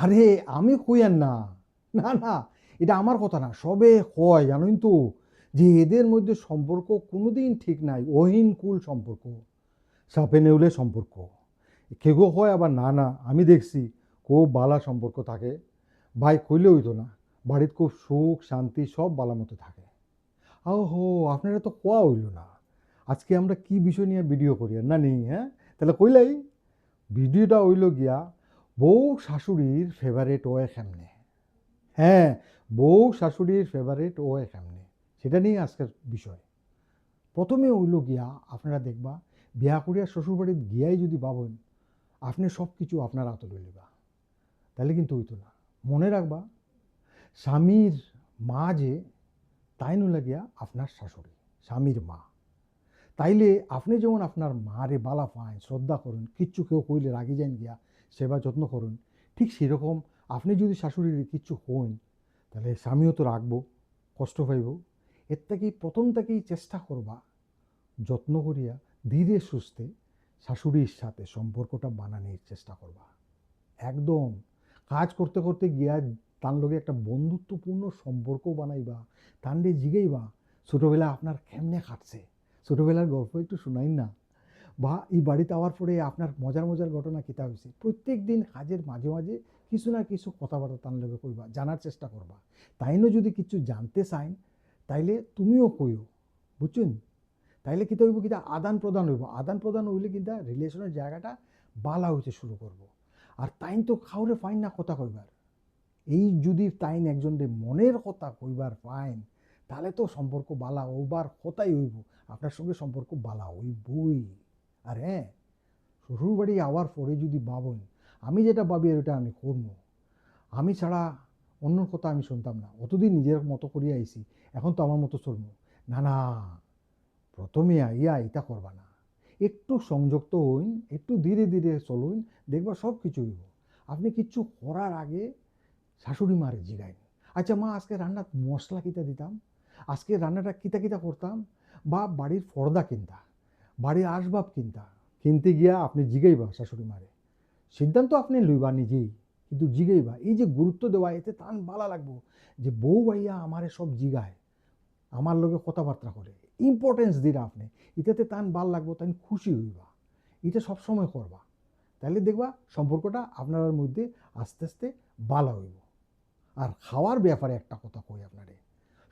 আরে আমি কইয়ান না, না না, এটা আমার কথা না, সবে কয় জানেন তো, যে এদের মধ্যে সম্পর্ক কোনোদিন ঠিক নাই, অহিন কুল সম্পর্ক, সাপে নেউলে সম্পর্ক। কেউ হয় আবার না না, আমি দেখছি খুব বালা সম্পর্ক থাকে, ভাই কইলে হইতো না, বাড়িতে খুব সুখ শান্তি সব বালা মতো থাকে। আও হো, আপনারা তো কোয়া হইল না আজকে আমরা কি বিষয় নিয়ে ভিডিও করি আর না নেই, হ্যাঁ? তাহলে কইলাই, ভিডিওটা হইল গিয়া বউ শাশুড়ির ফেভারেট ওয়ে কেমনে। হ্যাঁ, বউ শাশুড়ির ফেভারিট ও কেমনে, সেটা নিয়ে আজকের বিষয়। প্রথমে হইল গিয়া, আপনারা দেখবা বিয়া করিয়া শ্বশুরবাড়িতে গিয়াই যদি ভাবেন আপনি সব কিছু আপনার হাতে লইবা, তাহলে কিন্তু হইতো না। মনে রাখবা, স্বামীর মা যে, তাই নইলা গিয়া আপনার শাশুড়ি, স্বামীর মা। তাইলে আপনি যেমন আপনার মারে বালা পায় শ্রদ্ধা করুন, কিচ্ছু কেউ কইলে রাগি যান গিয়া সেবা যত্ন করুন, ঠিক সেরকম আপনি যদি শাশুড়ির কিচ্ছু হইন, তাহলে স্বামীও তো রাখবো, কষ্ট পাইব। এর থেকেই প্রথম থেকেই চেষ্টা করবা যত্ন করিয়া ধীরে সুস্থে শাশুড়ির সাথে সম্পর্কটা বানানোর চেষ্টা করবা। একদম কাজ করতে করতে গিয়া তার লগে একটা বন্ধুত্বপূর্ণ সম্পর্ক বানাইবা, তান্ডে জিগাইবা ছোটোবেলা আপনার কেমনে কাটছে, ছোটোবেলার গল্প একটু শুনাইন না, বা এই বাড়িতে আওয়ার পরে আপনার মজার মজার ঘটনা কিতা হয়েছে। প্রত্যেক দিন কাজের মাঝে মাঝে কিছু না কিছু কথাবার্তা তার লগে কইবা, জানার চেষ্টা করবা। তাইনও যদি কিছু জানতে চাইন, তাইলে তুমিও কইও, বুঝছেন? তাইলে কিতা হইব, কিতা আদান প্রদান হইব, আদান প্রদান হইলে কিতা রিলেশনের জায়গাটা বালা হইতে শুরু করব। আর তাইন তো খাওরে ফাইন না কথা কইবার, এই যদি তাইন একজনের মনের কথা কইবার পাইন, তাহলে তো সম্পর্ক বালা হইবার কথাই হইব, আপনার সঙ্গে সম্পর্ক বালা হইবই। আর হ্যাঁ, শ্বশুরবাড়ি আওয়ার পরে যদি ভাবেন আমি যেটা ভাবি আর ওটা আমি করবো, আমি ছাড়া অন্যর কথা আমি শুনতাম না, অতদিন নিজের মতো করিয়া আইছি, এখন তো আমার মতো চলবো, না না, প্রথমে আইয়া এটা করবা না। একটু সংযুক্ত হইন, একটু ধীরে ধীরে চলুন, দেখবা সব কিছু হইব। আপনি কিচ্ছু করার আগে শাশুড়ি মারে জিগাইন, আচ্ছা মা আজকে রান্নার মশলা কিতা দিতাম, আজকে রান্নাটা কিতা কিতা করতাম, বা বাড়ির পর্দা কিনতা, বাড়ির আসবাব কিনতা, কিনতে গিয়া আপনি জিগাইবা শাশুড়ি মারে। সিদ্ধান্ত আপনি লইবা নিজেই, কিন্তু জিগাইবা, এই যে গুরুত্ব দেওয়া, এতে তান ভালো লাগবো যে বউ ভাইয়া আমারে সব জিগায়, আমার লগে কথাবার্তা করে, ইম্পর্টেন্স দিরা আপনি, এটাতে তান ভাল লাগবো, তাই খুশি হইবা। এটা সবসময় করবা, তাহলে দেখবা সম্পর্কটা আপনার মধ্যে আস্তে আস্তে ভালো হইব। আর খাওয়ার ব্যাপারে একটা কথা কই আপনারে,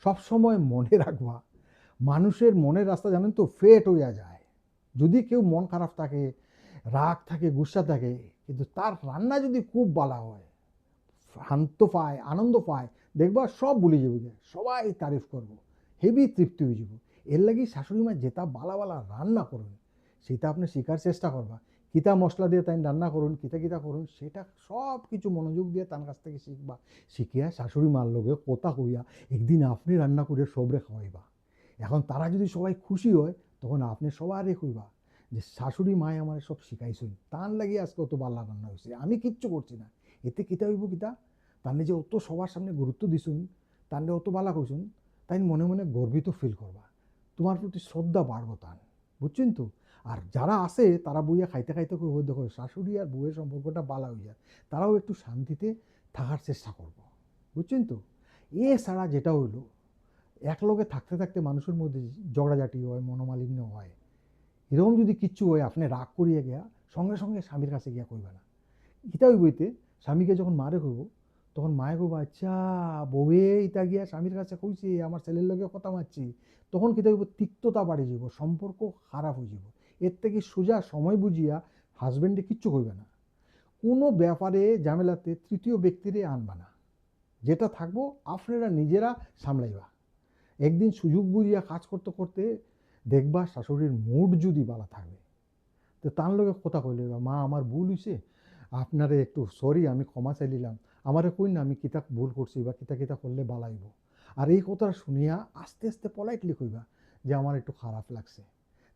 সবসময় মনে রাখবা, মানুষের মনের রাস্তা জানেন তো ফেট হইয়া যায়। যদি কেউ মন খারাপ থাকে, রাগ থাকে, গুসা থাকে, কিন্তু তার রান্না যদি খুব ভালো হয়, শান্ত পায়, আনন্দ পায়, দেখবা সব ভুলে যাবে, সবাই তারিফ করবো, হেভি তৃপ্তি হয়ে যাব। এর লাগি শাশুড়ি মা যেটা বালা বালা রান্না করুন, সেটা আপনি শেখার চেষ্টা করবা। কিতা মশলা দিয়ে তাই রান্না করুন, কিতা কিতা করুন, সেটা সব কিছু মনোযোগ দিয়ে তার কাছ থেকে শিখবা। শিখিয়া শাশুড়ি মার লগে কথা কইয়া একদিন আপনি রান্না করে সবরে খাওয়াইবা। এখন তারা যদি সবাই খুশি হয়, তখন আপনি সবারই কইবা যে শাশুড়ি মায় আমার সব শিখাইছেন, তার লাগিয়ে আজকে অত বাল্লা রান্না হয়েছে, আমি কিচ্ছু করছি না। এতে কিতা হইব, কিতা তার যে অত সবার সামনে গুরুত্ব দিছুন, তার অত বালা কইসুন, তাই মনে মনে গর্বিত ফিল করবা, তোমার প্রতি শ্রদ্ধা বাড়বো তান, বুঝছেন তো? আর যারা আছে তারা বইয়া খাইতে খাইতে কইব, দেখো শাশুড়ি আর বউয়ের সম্পর্কটা বালা হইয়া, তারাও একটু শান্তিতে থাকার চেষ্টা করব, বুঝছেন তো? এছাড়া যেটা হইলো, একলগে থাকতে থাকতে মানুষের মধ্যে ঝগড়াঝাটি হয়, মনোমালিন্য হয়, এরকম যদি কিচ্ছু হয়, আপনি রাগ করিয়া গিয়া সঙ্গে সঙ্গে স্বামীর কাছে গিয়া কইবা না। ইটা বইতে স্বামীকে যখন মারে কইব, তখন মায়ে কইব, আচ্ছা বউয়ে ইটা গিয়া স্বামীর কাছে কইছে আমার ছেলের লগে কথা মারছি, তখন কিতা হইব, তিক্ততা বাড়ি যাব, সম্পর্ক খারাপ হয়ে যাব। এর থেকে সোজা সময় বুঝিয়া হাজব্যান্ডে কিচ্ছু কইবে না, কোনো ব্যাপারে ঝামেলাতে তৃতীয় ব্যক্তিরে আনবা না, যেটা থাকবো আপনারা নিজেরা সামলাইবা। একদিন সুযোগ বুঝিয়া কাজ করতে করতে দেখবা শাশুড়ির মুড যদি ভালো থাকবে, তো তার লগে কথা কইলে, মা আমার ভুল হয়েছে, আপনারে একটু সরি, আমি ক্ষমা চাইলিলাম, আমারে কই না আমি কিতা ভুল করছি বা কিতা কিতা করলে বালাইব। আর এই কথাটা শুনিয়া আস্তে আস্তে পলাইটলি কইবা যে আমার একটু খারাপ লাগছে,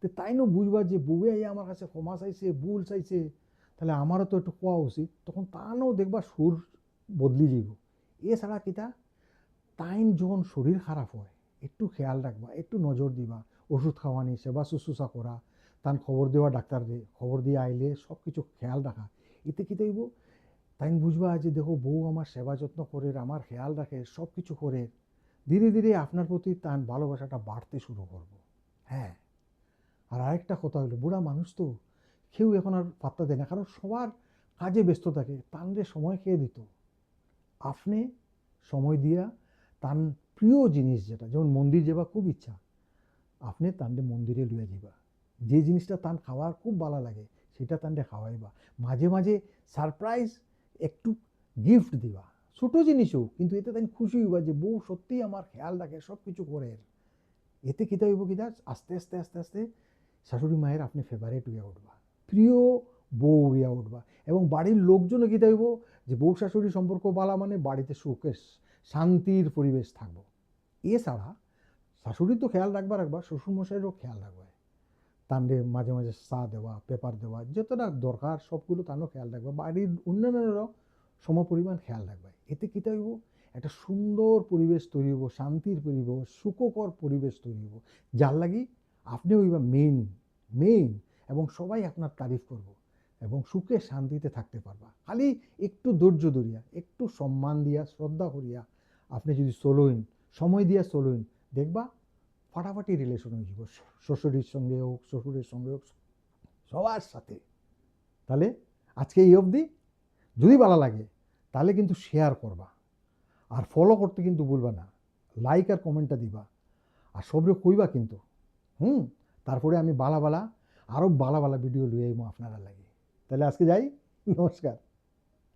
তো তাই নো বুঝবা যে বউয়ে আমার কাছে ক্ষমা চাইছে, ভুল চাইছে, তাহলে আমারও তো একটু কোয়া উচিত, তখন তানও দেখবা সুর বদলি যাব। এছাড়া কিতা, তাইন যখন শরীর খারাপ হয়, একটু খেয়াল রাখবা, একটু নজর দিবা, ওষুধ খাওয়ানি, সেবা শুশ্রূষা করা, তান খবর দেওয়া ডাক্তাররে, খবর দিয়ে আইলে সব কিছু খেয়াল রাখা। এতে কী হইব, তাই বুঝবা যে দেখো বউ আমার সেবা যত্ন করে, আমার খেয়াল রাখে, সব কিছু করে, ধীরে ধীরে আপনার প্রতি তার ভালোবাসাটা বাড়তে শুরু করবো। হ্যাঁ, আর আরেকটা কথা হলো, বুড়া মানুষ তো কেউ এখন আর পাত্তা দেয় না, কারণ সবার কাজে ব্যস্ত থাকে, তানরে সময় খেয়ে দিত। আপনি সময় দিয়া তান প্রিয় জিনিস যেটা, যেমন মন্দির যাবা খুব ইচ্ছা, আপনি তানরে মন্দিরে লইয়া যাবা, যে জিনিসটা তান খাওয়ার খুব ভালো লাগে সেটা তানরে খাওয়াইবা, মাঝে মাঝে সারপ্রাইজ একটু গিফট দিবা, ছোট জিনিসও, কিন্তু এতে তাই খুশি হইবা যে বউ সত্যিই আমার খেয়াল রাখে, সব কিছু করে। এতে কিতা হইব, কিতা আস্তে আস্তে আস্তে আস্তে শাশুড়ি মায়ের আপনি ফেভারেট হইয়া উঠবা, প্রিয় বউ হইয়া উঠবা। এবং বাড়ির লোকজনও কিতা হইব, যে বউ শাশুড়ি সম্পর্ক বালা মানে বাড়িতে সুখের শান্তির পরিবেশ থাকবো। এছাড়া শাশুড়ি তো খেয়াল রাখবা, শ্বশুরমশাইয়েরও খেয়াল রাখবা, তানরে মাঝে মাঝে চা দেওয়া, পেপার দেওয়া, যতটা দরকার সবগুলো তানও খেয়াল রাখবা, বাড়ির অন্যান্যরাও সমপরিমাণ খেয়াল রাখবে। এতে কীটা হইব, একটা সুন্দর পরিবেশ তৈরি হইব, শান্তির পরিবেশ, সুখকর পরিবেশ তৈরি হইব, যার লাগি আপনি হইবা মেইন, এবং সবাই আপনার তারিফ করব, এবং সুখে শান্তিতে থাকতে পারবা। খালি একটু ধৈর্য ধরিয়া, একটু সম্মান দিয়া, শ্রদ্ধা করিয়া আপনি যদি চলইন, সময় দিয়া চলইন, দেখবা ফাটাফাটি রিলেশন হয়ে যাব, শ্বশুরের সঙ্গে হোক, শ্বশুরের সঙ্গে হোক, সবার সাথে। তাহলে আজকে এই অবধি, যদি ভালো লাগে তাহলে কিন্তু শেয়ার করবা, আর ফলো করতে কিন্তু ভুলবা না, লাইক আর কমেন্টটা দিবা, আর সবরে কইবা কিন্তু। তারপরে আমি বালা আরও বালা ভিডিও লইয়ে আইবো আপনারা লাগে। তাহলে আজকে যাই, নমস্কার।